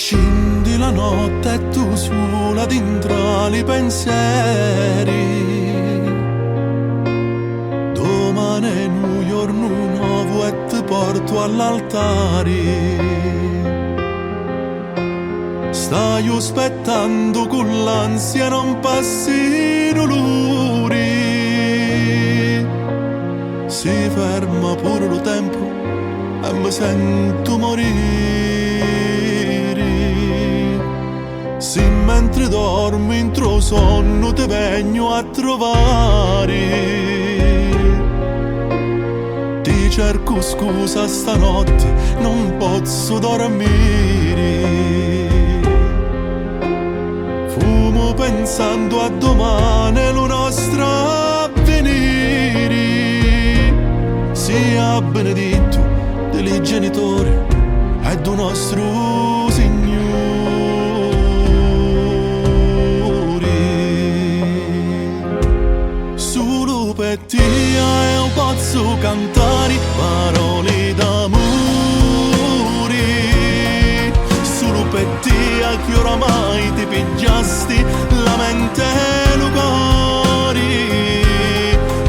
Scendi la notte e tu sola dentro i pensieri. Domani è un giorno nuovo e ti porto all'altare. Stai aspettando con l'ansia non passi dolori. Si ferma pure il tempo e mi sento morire. Se mentre dormi intro sonno ti vengo a trovare. Ti cerco scusa stanotte, non posso dormire. Fumo pensando a domani lo nostro avvenire. Sia benedetto dei genitori e del nostro Signore. Solo per te io posso cantare parole d'amore. Solo per te che oramai ti pigliasti la mente e il cuore.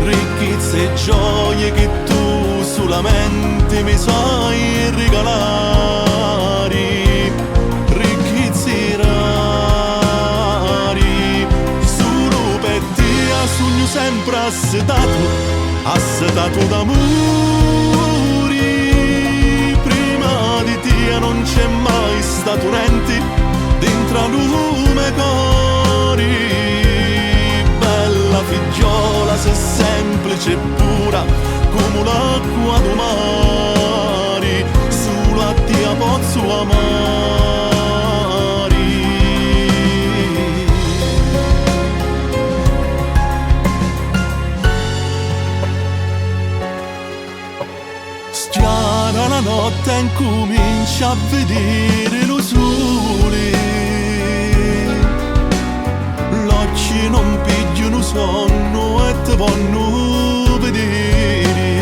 Ricchezze e gioie che tu solamente mi sai regalare. Ricchezze rari. Solo per te sogno sempre assetato d'amore. Prima di te non c'è mai stato niente dentro a lume cori. Bella figliola, sei semplice e pura come l'acqua do mare. Solo a te posso amare. Schiara la notte e comincia a vedere lo sole. L'occhi non pigliano sonno e te vanno vedere.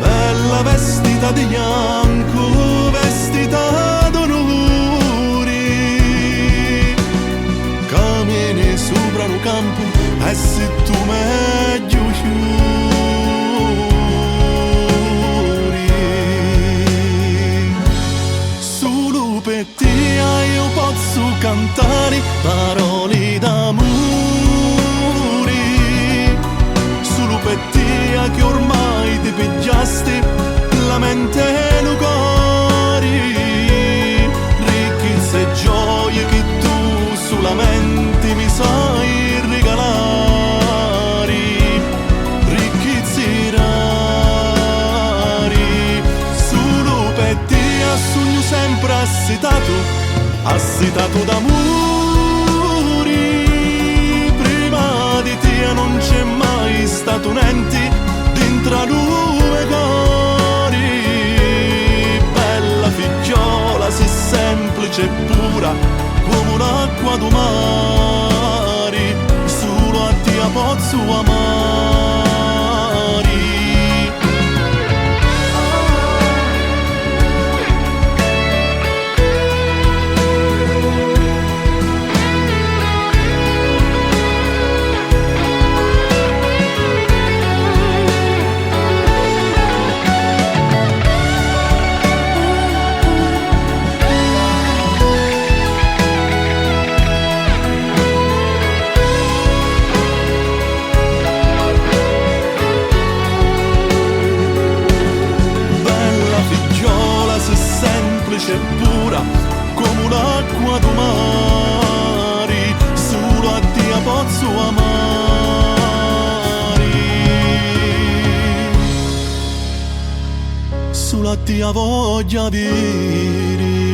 Bella vestita di bianco, vestita d'onore. Cammini sopra un campo e se tu meglio per te io posso cantare parole d'amore. Solo per te che ormai ti pigliasti la mente e il cuore. Ricchezze e gioie che tu solamente mi sai regalare. Ricchezze rari. Solo per te sogno sempre assetato d'amore. Prima di te non c'è mai stato niente dentro a due cuori. Bella figliola, sei semplice e pura come l'acqua do mare. Solo a te posso amare. E pura come l'acqua do mare. Solo a te posso amare. Solo a te voglio avere.